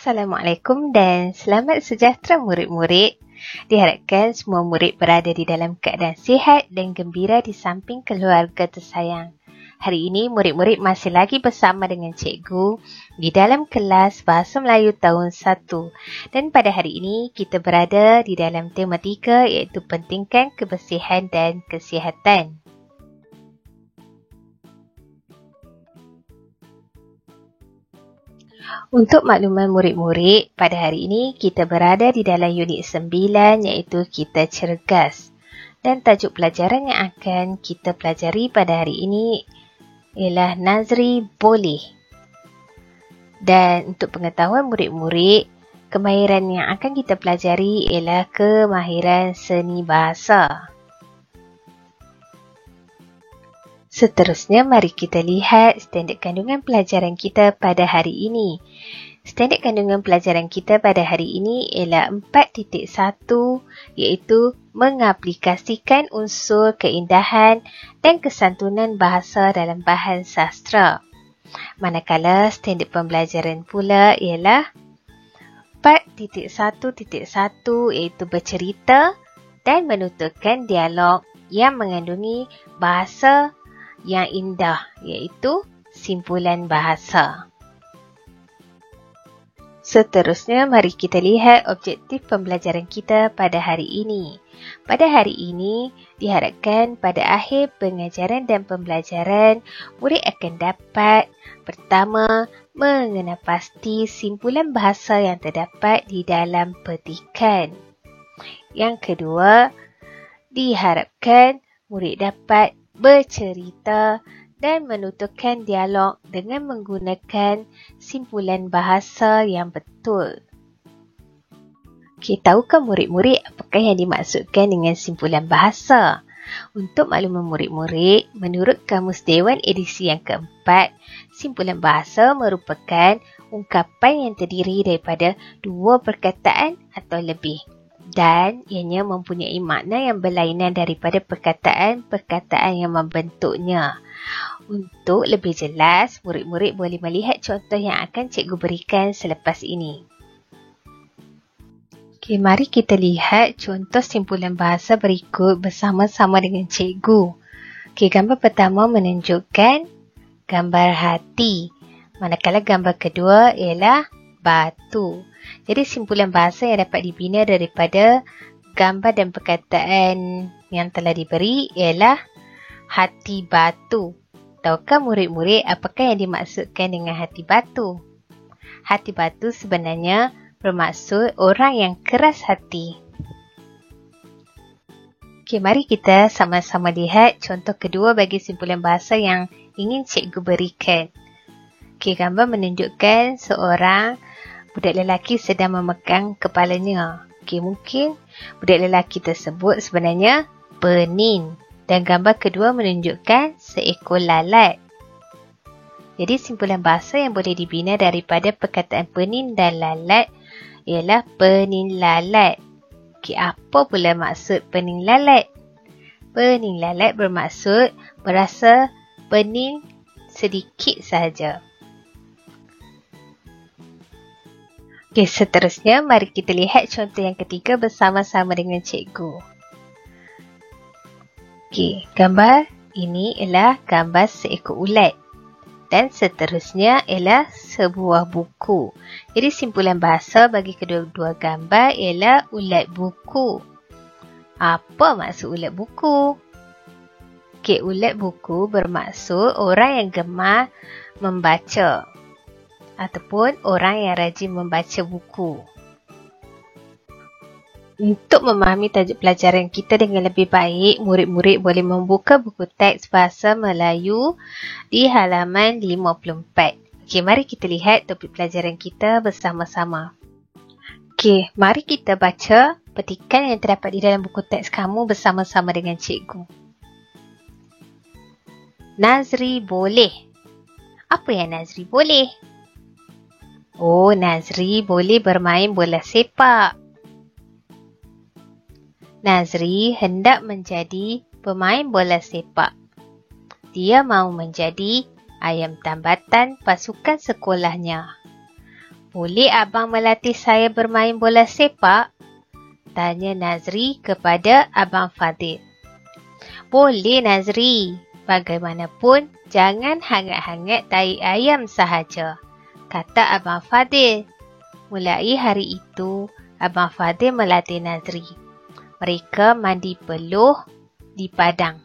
Assalamualaikum dan selamat sejahtera murid-murid. Diharapkan semua murid berada di dalam keadaan sihat dan gembira di samping keluarga tersayang. Hari ini murid-murid masih lagi bersama dengan cikgu di dalam kelas Bahasa Melayu tahun 1. Dan pada hari ini kita berada di dalam tema 3 iaitu pentingkan kebersihan dan kesihatan. Untuk makluman murid-murid, pada hari ini kita berada di dalam unit 9 iaitu Kita Cergas. Dan tajuk pelajaran yang akan kita pelajari pada hari ini ialah Nazri Boleh. Dan untuk pengetahuan murid-murid, kemahiran yang akan kita pelajari ialah kemahiran seni bahasa. Seterusnya, mari kita lihat standard kandungan pelajaran kita pada hari ini. Standard kandungan pelajaran kita pada hari ini ialah 4.1 iaitu mengaplikasikan unsur keindahan dan kesantunan bahasa dalam bahan sastra. Manakala standard pembelajaran pula ialah 4.1.1 iaitu bercerita dan menuturkan dialog yang mengandungi bahasa yang indah iaitu simpulan bahasa. Seterusnya, mari kita lihat objektif pembelajaran kita pada hari ini. Pada hari ini, diharapkan pada akhir pengajaran dan pembelajaran, murid akan dapat pertama, mengenal pasti simpulan bahasa yang terdapat di dalam petikan. Yang kedua, diharapkan murid dapat bercerita dan menuturkan dialog dengan menggunakan simpulan bahasa yang betul. Tahukah murid-murid apakah yang dimaksudkan dengan simpulan bahasa? Untuk makluman murid-murid, menurut Kamus Dewan edisi yang keempat, simpulan bahasa merupakan ungkapan yang terdiri daripada dua perkataan atau lebih. Dan ianya mempunyai makna yang berlainan daripada perkataan-perkataan yang membentuknya. Untuk lebih jelas, murid-murid boleh melihat contoh yang akan cikgu berikan selepas ini. Mari kita lihat contoh simpulan bahasa berikut bersama-sama dengan cikgu. Gambar pertama menunjukkan gambar hati, manakala gambar kedua ialah batu. Jadi simpulan bahasa yang dapat dibina daripada gambar dan perkataan yang telah diberi ialah hati batu. Tahukah murid-murid apakah yang dimaksudkan dengan hati batu? Hati batu sebenarnya bermaksud orang yang keras hati. Mari kita sama-sama lihat contoh kedua bagi simpulan bahasa yang ingin cikgu berikan. Gambar menunjukkan seorang budak lelaki sedang memegang kepalanya. Mungkin budak lelaki tersebut sebenarnya penin. Dan gambar kedua menunjukkan seekor lalat. Jadi simpulan bahasa yang boleh dibina daripada perkataan penin dan lalat ialah penin lalat. Apa pula maksud penin lalat? Penin lalat bermaksud berasa penin sedikit sahaja. Seterusnya, mari kita lihat contoh yang ketiga bersama-sama dengan cikgu. Gambar ini ialah gambar seekor ulat. Dan seterusnya ialah sebuah buku. Jadi simpulan bahasa bagi kedua-dua gambar ialah ulat buku. Apa maksud ulat buku? Ulat buku bermaksud orang yang gemar membaca ataupun orang yang rajin membaca buku. Untuk memahami tajuk pelajaran kita dengan lebih baik, murid-murid boleh membuka buku teks Bahasa Melayu di halaman 54. Mari kita lihat topik pelajaran kita bersama-sama. Mari kita baca petikan yang terdapat di dalam buku teks kamu bersama-sama dengan cikgu. Nazri boleh. Apa yang Nazri boleh? Nazri boleh bermain bola sepak. Nazri hendak menjadi pemain bola sepak. Dia mahu menjadi ayam tambatan pasukan sekolahnya. Boleh abang melatih saya bermain bola sepak? Tanya Nazri kepada Abang Fadil. Boleh Nazri. Bagaimanapun, jangan hangat-hangat tahi ayam sahaja, kata Abang Fadil. Mulai hari itu, Abang Fadil melatih Nazri. Mereka mandi peluh di padang.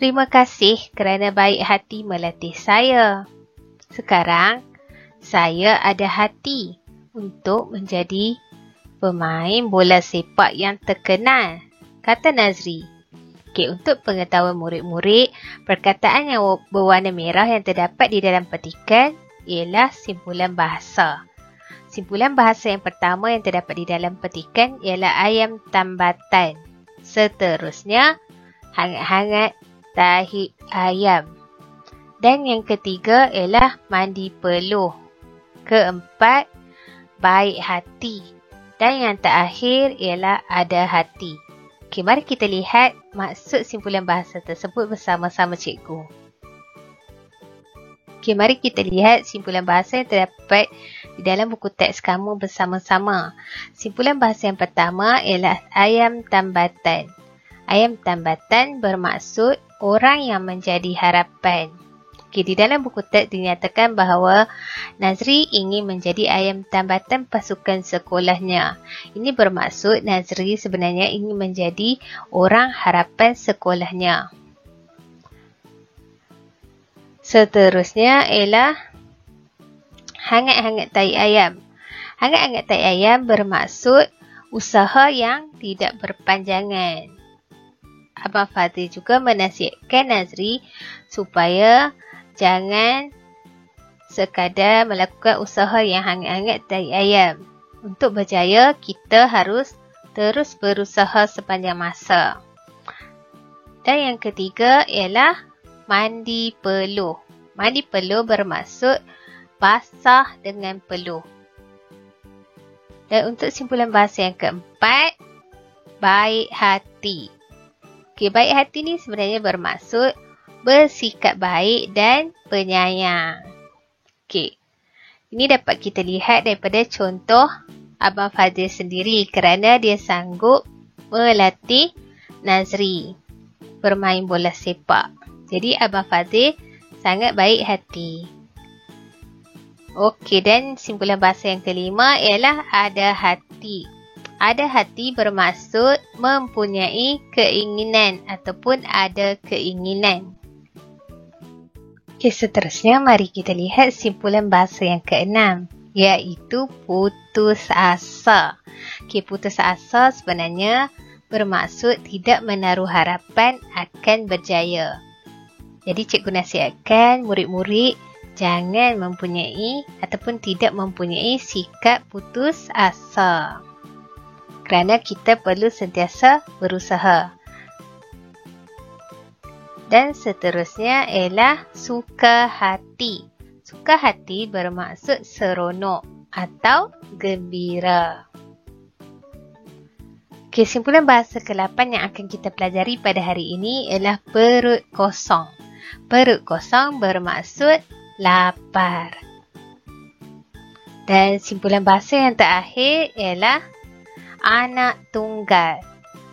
Terima kasih kerana baik hati melatih saya. Sekarang, saya ada hati untuk menjadi pemain bola sepak yang terkenal, kata Nazri. Untuk pengetahuan murid-murid, perkataan yang berwarna merah yang terdapat di dalam petikan ialah simpulan bahasa. Simpulan bahasa yang pertama yang terdapat di dalam petikan ialah ayam tambatan. Seterusnya, hangat-hangat tahi ayam. Dan yang ketiga ialah mandi peluh. Keempat, baik hati. Dan yang terakhir ialah ada hati. Okey, mari kita lihat maksud simpulan bahasa tersebut bersama-sama cikgu. Okey, mari kita lihat simpulan bahasa yang terdapat di dalam buku teks kamu bersama-sama. Simpulan bahasa yang pertama ialah ayam tambatan. Ayam tambatan bermaksud orang yang menjadi harapan. Okey, di dalam buku teks dinyatakan bahawa Nazri ingin menjadi ayam tambatan pasukan sekolahnya. Ini bermaksud Nazri sebenarnya ingin menjadi orang harapan sekolahnya. Seterusnya ialah hangat-hangat tahi ayam. Hangat-hangat tahi ayam bermaksud usaha yang tidak berpanjangan. Abang Fadil juga menasihatkan Nazri supaya jangan sekadar melakukan usaha yang hangat-hangat tahi ayam. Untuk berjaya, kita harus terus berusaha sepanjang masa. Dan yang ketiga ialah mandi peluh. Mandi peluh bermaksud basah dengan peluh. Dan untuk simpulan bahasa yang keempat, baik hati. Okey, baik hati ni sebenarnya bermaksud bersikap baik dan penyayang. Okey, ini dapat kita lihat daripada contoh Abang Fadil sendiri kerana dia sanggup melatih Nazri bermain bola sepak. Jadi Abang Fadil sangat baik hati. Okey, dan simpulan bahasa yang kelima ialah ada hati. Ada hati bermaksud mempunyai keinginan ataupun ada keinginan. Okey, seterusnya mari kita lihat simpulan bahasa yang keenam, iaitu putus asa. Okey, putus asa sebenarnya bermaksud tidak menaruh harapan akan berjaya. Jadi cikgu nasihatkan murid-murid jangan mempunyai ataupun tidak mempunyai sikap putus asa. Kerana kita perlu sentiasa berusaha. Dan seterusnya ialah suka hati. Suka hati bermaksud seronok atau gembira. Okey, simpulan bahasa ke-8 yang akan kita pelajari pada hari ini ialah perut kosong. Perut kosong bermaksud lapar. Dan simpulan bahasa yang terakhir ialah anak tunggal.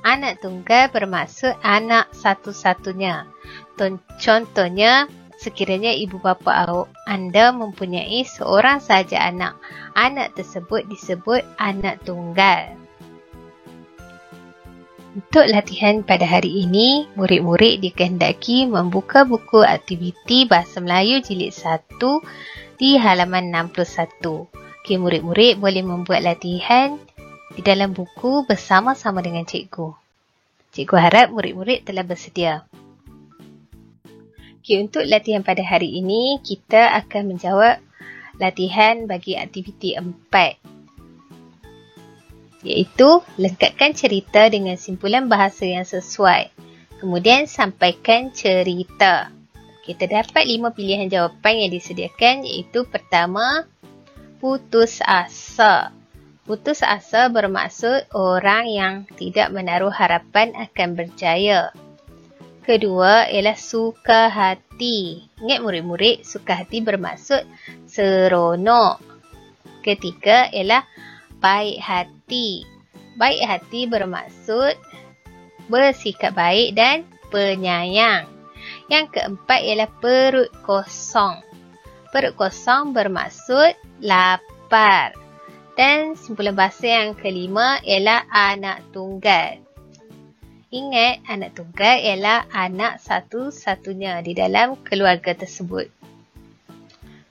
Anak tunggal bermaksud anak satu-satunya. Contohnya, sekiranya ibu bapa anda mempunyai seorang sahaja anak. Anak tersebut disebut anak tunggal. Untuk latihan pada hari ini, murid-murid dikehendaki membuka buku aktiviti Bahasa Melayu Jilid 1 di halaman 61. Okey, murid-murid boleh membuat latihan di dalam buku bersama-sama dengan cikgu. Cikgu harap murid-murid telah bersedia. Okey, untuk latihan pada hari ini, kita akan menjawab latihan bagi aktiviti 4. Iaitu, lengkapkan cerita dengan simpulan bahasa yang sesuai. Kemudian, sampaikan cerita. Kita dapat 5 pilihan jawapan yang disediakan, iaitu pertama, putus asa. Putus asa bermaksud orang yang tidak menaruh harapan akan berjaya. Kedua ialah suka hati. Ingat murid-murid, suka hati bermaksud seronok. ketiga ialah baik hati. Baik hati bermaksud bersikap baik dan penyayang. Yang keempat ialah perut kosong. Perut kosong bermaksud lapar. Dan simpulan bahasa yang kelima ialah anak tunggal. Ingat, anak tunggal ialah anak satu-satunya di dalam keluarga tersebut.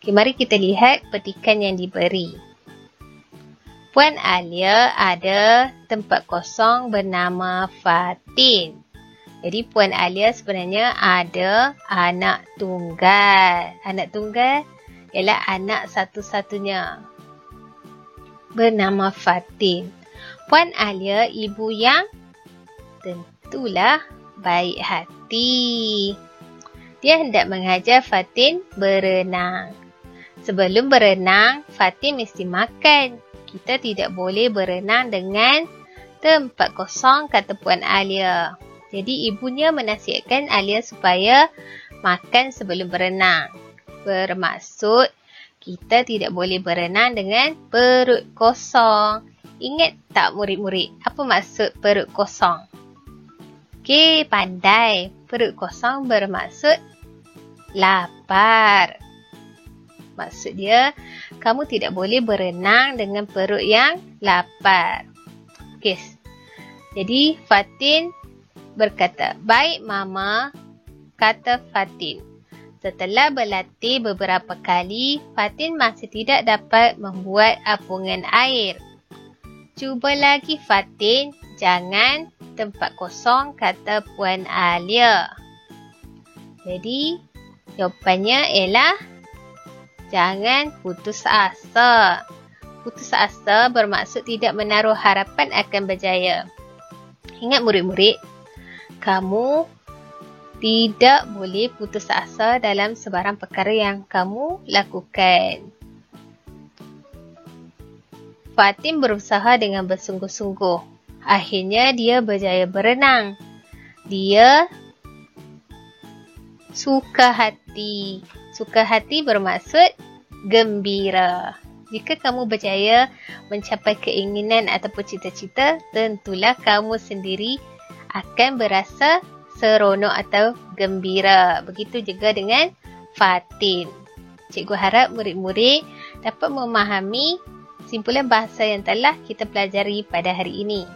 Okay, mari kita lihat petikan yang diberi. Puan Alia ada tempat kosong bernama Fatin. Jadi Puan Alia sebenarnya ada anak tunggal. Anak tunggal ialah anak satu-satunya bernama Fatin. Puan Alia ibu yang tentulah baik hati. Dia hendak mengajar Fatin berenang. Sebelum berenang, Fatin mesti makan. Kita tidak boleh berenang dengan tempat kosong, kata Puan Alia. Jadi ibunya menasihatkan Alia supaya makan sebelum berenang. Bermaksud kita tidak boleh berenang dengan perut kosong. Ingat tak murid-murid apa maksud perut kosong? Okey, pandai. Perut kosong bermaksud lapar. Maksud dia, kamu tidak boleh berenang dengan perut yang lapar. Okey. Jadi Fatin berkata, "Baik Mama," kata Fatin. Setelah berlatih beberapa kali, Fatin masih tidak dapat membuat apungan air. "Cuba lagi Fatin, jangan tempat kosong," kata Puan Alia. Jadi, jawapannya ialah jangan putus asa. Putus asa bermaksud tidak menaruh harapan akan berjaya. Ingat murid-murid, kamu tidak boleh putus asa dalam sebarang perkara yang kamu lakukan. Fatin berusaha dengan bersungguh-sungguh. Akhirnya dia berjaya berenang. Dia suka hati. Suka hati bermaksud gembira. Jika kamu berjaya mencapai keinginan ataupun cita-cita, tentulah kamu sendiri akan berasa seronok atau gembira. Begitu juga dengan Fatin. Cikgu harap murid-murid dapat memahami simpulan bahasa yang telah kita pelajari pada hari ini.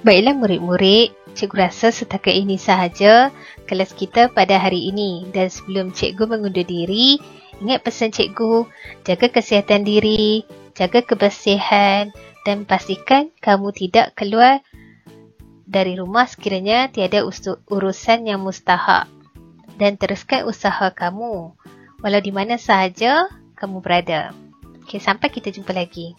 Baiklah murid-murid, cikgu rasa setakat ini sahaja kelas kita pada hari ini. Dan sebelum cikgu mengundur diri, ingat pesan cikgu, jaga kesihatan diri, jaga kebersihan dan pastikan kamu tidak keluar dari rumah sekiranya tiada urusan yang mustahak. Dan teruskan usaha kamu walau di mana sahaja kamu berada. Okey, sampai kita jumpa lagi.